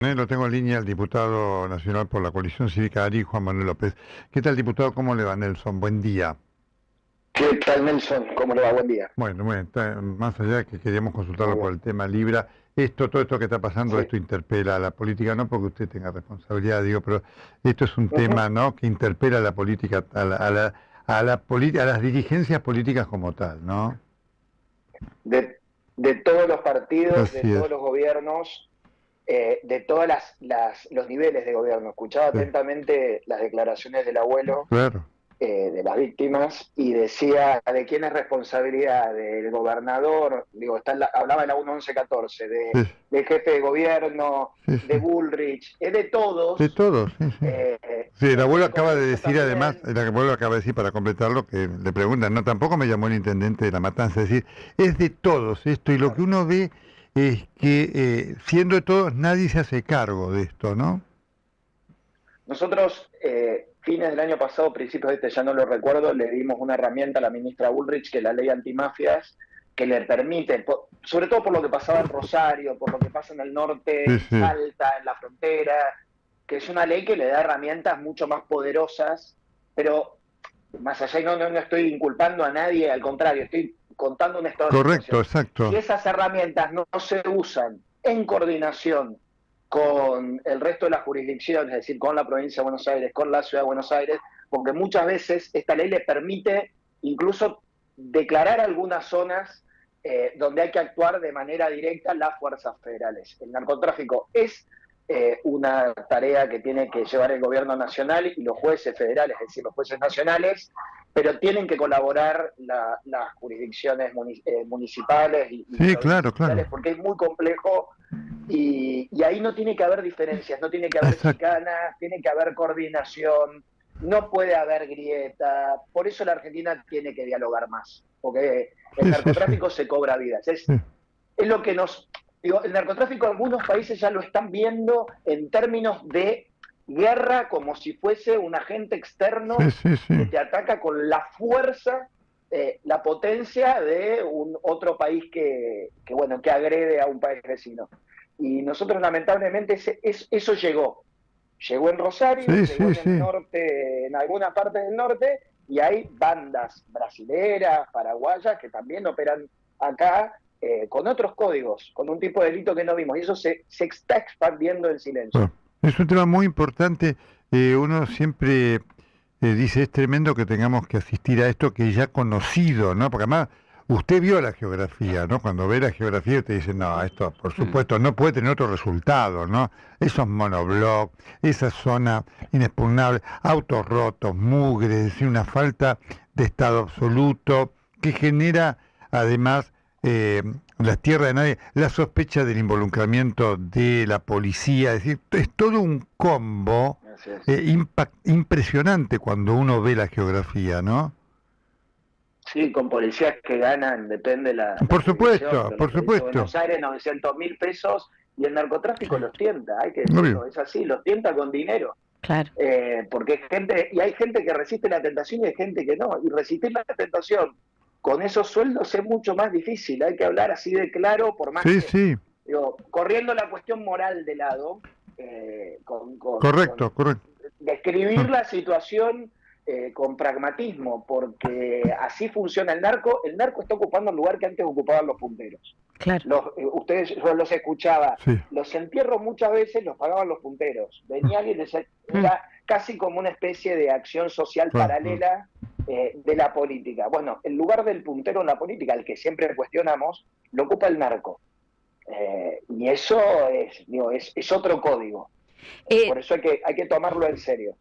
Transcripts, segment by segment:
Lo tengo en línea al diputado nacional por la Coalición Cívica ARI, Juan Manuel López. ¿Qué tal, diputado? ¿Cómo le va, Nelson? Buen día. ¿Qué tal, Nelson? ¿Cómo le va? Buen día. Bueno, más allá de que queríamos Muy consultarlo por bien. el tema Libra, todo esto que está pasando, Sí. esto interpela a la política, no porque usted tenga responsabilidad, digo, pero esto es un Ujú. tema, ¿no?, que interpela a la política, a las dirigencias políticas como tal, ¿no? De, de todos los partidos, de Así es. todos los gobiernos, de todos los niveles de gobierno. Escuchaba Sí, atentamente las declaraciones del abuelo, claro. de las víctimas, y decía de quién es responsabilidad, del gobernador, digo, hablaba de la 1114, Sí, del jefe de gobierno, sí, de sí. Bullrich, es de De todos. todos, sí, sí. Sí, el En abuelo el acaba de Congreso decir además, también. el abuelo acaba de decir para completarlo, que le preguntan, no, tampoco me llamó el intendente de La Matanza, es decir, es de todos esto, y lo que Claro. uno ve es que siendo de todos, nadie se hace cargo de esto, ¿no? Nosotros, fines del año pasado, principios de este, ya no lo recuerdo, le dimos una herramienta a la ministra Bullrich, que es la ley antimafias, que le permite, sobre todo por lo que pasaba en Rosario, por lo que pasa en el norte, Sí, en sí, Salta, en la frontera, que es una ley que le da herramientas mucho más poderosas, pero más allá, y no estoy inculpando a nadie, al contrario, estoy contando un estado de correcto, situación. Si exacto. esas herramientas no se usan en coordinación con el resto de las jurisdicciones, es decir, con la provincia de Buenos Aires, con la ciudad de Buenos Aires, porque muchas veces esta ley le permite incluso declarar algunas zonas donde hay que actuar de manera directa las fuerzas federales. El narcotráfico es una tarea que tiene que llevar el gobierno nacional y los jueces federales, es decir, los jueces nacionales, pero tienen que colaborar las jurisdicciones municipales y Sí, claro, provinciales claro. porque es muy complejo y ahí no tiene que haber diferencias, no tiene que haber Exacto. chicanas, tiene que haber coordinación, no puede haber grieta. Por eso la Argentina tiene que dialogar más, porque el Sí, sí, sí. narcotráfico se cobra vidas. Sí, Es lo que nos... Digo, el narcotráfico en algunos países ya lo están viendo en términos de guerra como si fuese un agente sí, externo sí, que sí. te ataca con la fuerza, la potencia de un otro país bueno, que agrede a un país vecino. Y nosotros lamentablemente eso llegó en Rosario, Sí, llegó sí, en el sí. norte, en algunas partes del norte, y hay bandas brasileras, paraguayas, que también operan acá con otros códigos, con un tipo de delito que no vimos, y eso se está expandiendo en silencio. Bueno, es un tema muy importante. Uno siempre dice, es tremendo que tengamos que asistir a esto que ya conocido, ¿no? Porque además usted vio la geografía, ¿no? Cuando ve la geografía usted dice, no, esto por Mm. supuesto no puede tener otro resultado, ¿no? Esos monoblocks, esa zona inexpugnable, autos rotos, mugre, es decir, una falta de estado absoluto que genera además eh, las tierras de nadie, la sospecha del involucramiento de la policía, es decir, es todo un combo Así es. impresionante cuando uno ve la geografía, ¿no? Sí, con policías que ganan, depende la Por jurisdicción, supuesto, pero la por provincia de supuesto. Buenos Aires, 900.000 pesos, y el narcotráfico los tienta, hay que Obvio. decirlo, es así, los tienta con dinero. Claro. Porque hay gente que resiste la tentación y hay gente que no. Y resistir la tentación con esos sueldos es mucho más difícil. Hay que hablar así de claro, por más Sí, que, sí, digo, corriendo la cuestión moral de lado, correcto, correcto. describir Ah, la situación con pragmatismo, porque así funciona el narco. El narco está ocupando el lugar que antes ocupaban los punteros. Claro. Yo los escuchaba, sí, los entierros muchas veces los pagaban los punteros. Venía alguien y decía, Mm. era casi como una especie de acción social claro, claro. paralela de la política. Bueno, el lugar del puntero en la política, el que siempre cuestionamos, lo ocupa el narco. Y eso es otro código. Eh, Por eso hay que tomarlo en serio.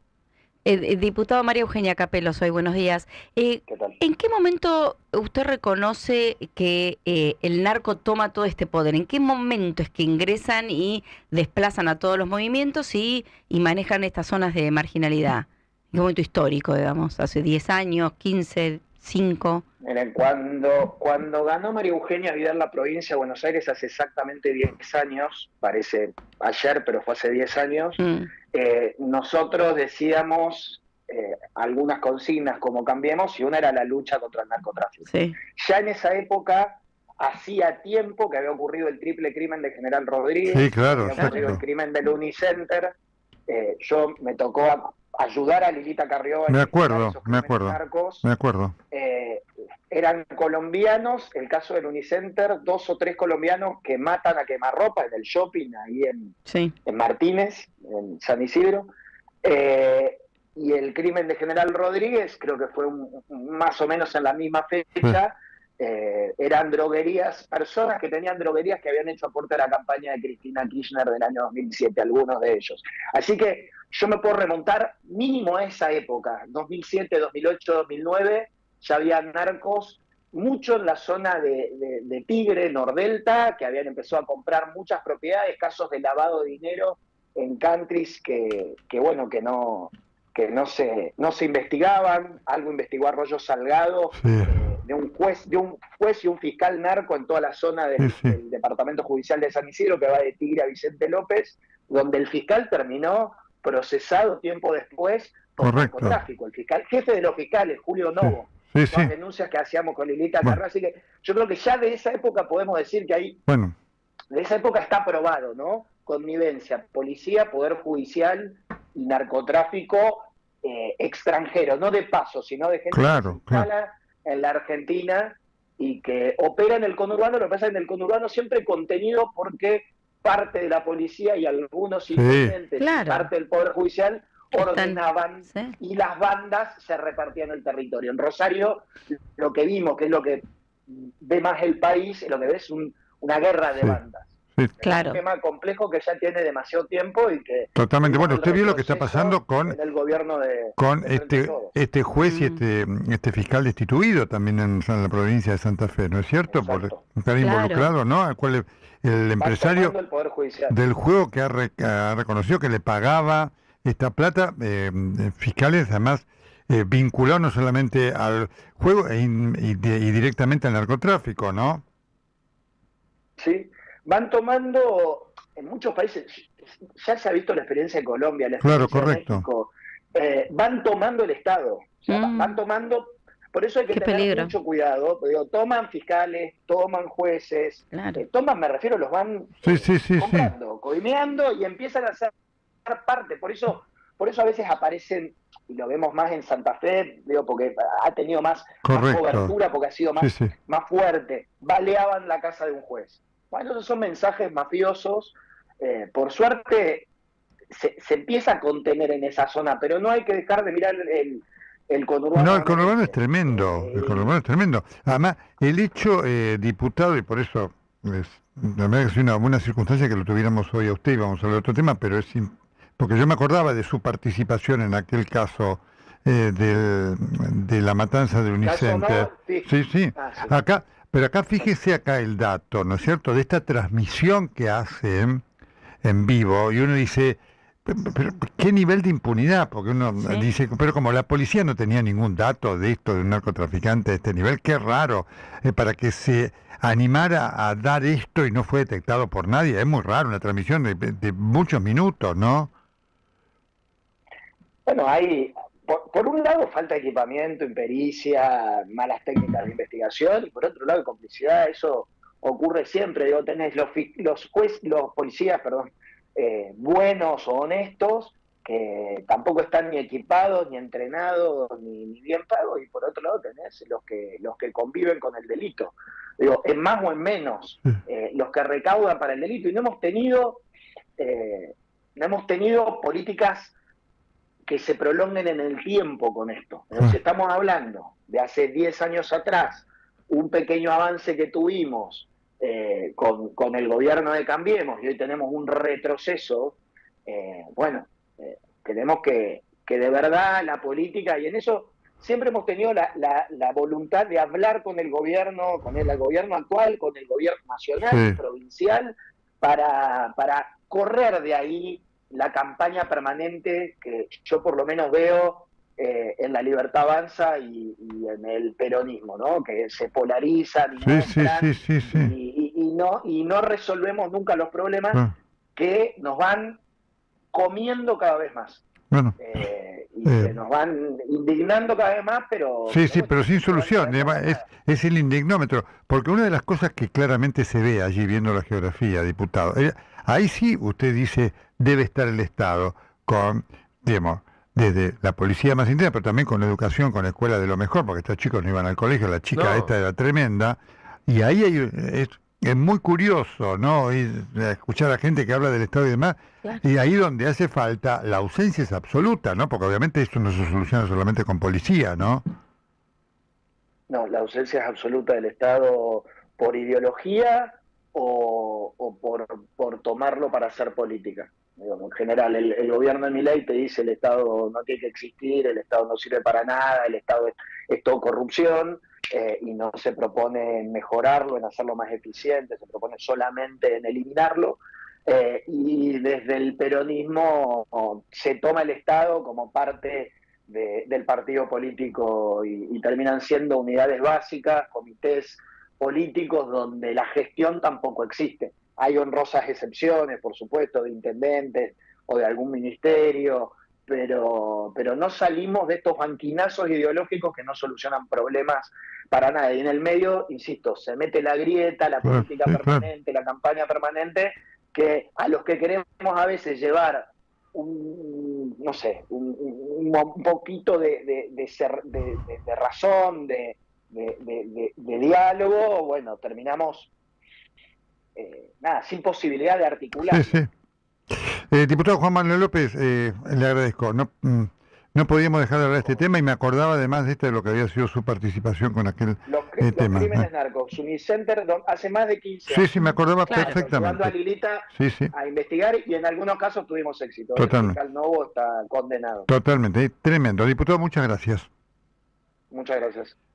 Diputado María Eugenia Capello, soy buenos días. ¿Qué tal? ¿En qué momento usted reconoce que el narco toma todo este poder? ¿En qué momento es que ingresan y desplazan a todos los movimientos y manejan estas zonas de marginalidad? ¿En qué momento histórico, digamos? ¿Hace 10 años, 15, 5? Miren, cuando ganó María Eugenia Vidal la provincia de Buenos Aires hace exactamente 10 años, parece ayer, pero fue hace 10 años, Mm. nosotros decíamos algunas consignas como cambiemos y una era la lucha contra el narcotráfico. Sí. Ya en esa época hacía tiempo que había ocurrido el triple crimen de General Rodríguez, Sí, claro, había ocurrido el exacto. crimen del Unicenter. Yo me tocó ayudar a Lilita Carrió a Me investigar acuerdo, esos me crímenes acuerdo, narcos. me acuerdo. Eran colombianos, el caso del Unicenter, 2 o 3 colombianos que matan a quemarropa en el shopping ahí en Martínez, en San Isidro. Y el crimen de General Rodríguez, creo que fue más o menos en la misma fecha. Eran droguerías, personas que tenían droguerías que habían hecho aporte a la campaña de Cristina Kirchner del año 2007, algunos de ellos. Así que yo me puedo remontar mínimo a esa época, 2007, 2008, 2009, ya había narcos, mucho en la zona de Tigre, Nordelta, que habían empezado a comprar muchas propiedades, casos de lavado de dinero en countries que no se investigaban. Algo investigó Arroyo Salgado, Sí, de un juez y un fiscal narco en toda la zona sí, sí, del Departamento Judicial de San Isidro, que va de Tigre a Vicente López, donde el fiscal terminó procesado tiempo después por correcto. narcotráfico. El fiscal, jefe de los fiscales, Julio Sí, Novo, sí, sí. todas denuncias que hacíamos con Lilita Bueno, Carrá. Así que yo creo que ya de esa época podemos decir que ahí, bueno, de esa época está probado, ¿no? Connivencia, policía, poder judicial y narcotráfico extranjero, no de paso, sino de gente que se claro, claro. instala en la Argentina y que opera en el conurbano. Lo que pasa es que en el conurbano siempre contenido porque parte de la policía y algunos Sí, intendentes y Claro. parte del Poder Judicial Están- ordenaban sí. y las bandas se repartían el territorio. En Rosario, lo que vimos, que es lo que ve más el país, lo que ve es una guerra de Sí. bandas. sí, Claro. Es un tema complejo que ya tiene demasiado tiempo y que totalmente. Bueno, el usted vio lo que está retroceso pasando con en el gobierno de Frente de Todos. este juez y Mm. este fiscal destituido también en la provincia de Santa Fe, ¿no es cierto? Por Exacto. estar Claro. involucrado, ¿no? Al cual el Va empresario tomando el Poder Judicial. del juego que ha reconocido que le pagaba esta plata, fiscales además vinculados no solamente al juego y directamente al narcotráfico, ¿no? ¿Sí? Van tomando, en muchos países, ya se ha visto la experiencia de Colombia, la Claro, experiencia de correcto. México, van tomando el Estado. O sea, van tomando, por eso hay que Qué tener peligro. mucho cuidado. Digo, toman fiscales, toman jueces, Claro. toman, me refiero, los van Sí, sí, sí, sí. comprando, coimeando y empiezan a ser parte. Por eso a veces aparecen, y lo vemos más en Santa Fe, digo, porque ha tenido más Correcto. cobertura, porque ha sido Sí, sí. más fuerte. Baleaban la casa de un juez. Bueno, esos son mensajes mafiosos. Por suerte se empieza a contener en esa zona, pero no hay que dejar de mirar el conurbano. No, el conurbano es tremendo, el conurbano es tremendo. Además, el hecho, diputado, y por eso la verdad que es una buena circunstancia que lo tuviéramos hoy a usted, y vamos a hablar de otro tema, pero porque yo me acordaba de su participación en aquel caso de la matanza del Unicenter. Sí, sí. Sí. Pero acá fíjese acá el dato, ¿no es cierto?, de esta transmisión que hacen en vivo, y uno dice, pero ¿qué nivel de impunidad? Porque uno Sí. dice, pero como la policía no tenía ningún dato de esto, de un narcotraficante de este nivel, qué raro, para que se animara a dar esto y no fue detectado por nadie, es muy raro, una transmisión de muchos minutos, ¿no? Bueno, hay, por un lado, falta de equipamiento, impericia, malas técnicas de investigación, y por otro lado, complicidad. Eso ocurre siempre. Digo, tenés los policías, buenos o honestos, que tampoco están ni equipados, ni entrenados, ni bien pagos, y por otro lado tenés los que conviven con el delito. Digo, en más o en menos, los que recaudan para el delito. Y no hemos tenido políticas que se prolonguen en el tiempo con esto. Si estamos hablando de hace 10 años atrás, un pequeño avance que tuvimos con el gobierno de Cambiemos, y hoy tenemos un retroceso, tenemos que de verdad la política, y en eso siempre hemos tenido la voluntad de hablar con el gobierno actual, con el gobierno nacional, provincial, para correr de ahí la campaña permanente que yo por lo menos veo en la Libertad Avanza y en el peronismo, ¿no? Que se polarizan y no resolvemos nunca los problemas que nos van comiendo cada vez más. Bueno. que nos van indignando cada vez más, pero... Sí, pero sin solución, es el indignómetro, porque una de las cosas que claramente se ve allí viendo la geografía, diputado, ahí sí usted dice debe estar el Estado con, digamos, desde la policía más interna, pero también con la educación, con la escuela de lo mejor, porque estos chicos no iban al colegio, la chica esta era tremenda, y ahí es muy curioso, ¿no? Escuchar a gente que habla del Estado y demás, Claro. y ahí donde hace falta, la ausencia es absoluta, ¿no? Porque obviamente esto no se soluciona solamente con policía, ¿no? No, la ausencia es absoluta del Estado por ideología o por tomarlo para hacer política. Digo, en general, el gobierno de Milei te dice el Estado no tiene que existir, el Estado no sirve para nada, el Estado es todo corrupción, y no se propone en mejorarlo, en hacerlo más eficiente, se propone solamente en eliminarlo. Y desde el peronismo se toma el Estado como parte del partido político y terminan siendo unidades básicas, comités políticos donde la gestión tampoco existe. Hay honrosas excepciones, por supuesto, de intendentes o de algún ministerio, pero no salimos de estos banquinazos ideológicos que no solucionan problemas para nada. Y en el medio, insisto, se mete la grieta, la política permanente, la campaña permanente, que a los que queremos a veces llevar un poquito de razón, de diálogo, bueno, terminamos sin posibilidad de articular. Sí. Diputado Juan Manuel López, le agradezco. No podíamos dejar de hablar de este tema y me acordaba además de lo que había sido su participación con aquel tema. Los crímenes narcos, Unicenter, hace más de 15 años. Sí, me acordaba perfectamente. Llevando a Lilita a investigar y en algunos casos tuvimos éxito. Totalmente. El fiscal Novo está condenado. Totalmente, tremendo. Diputado, muchas gracias. Muchas gracias.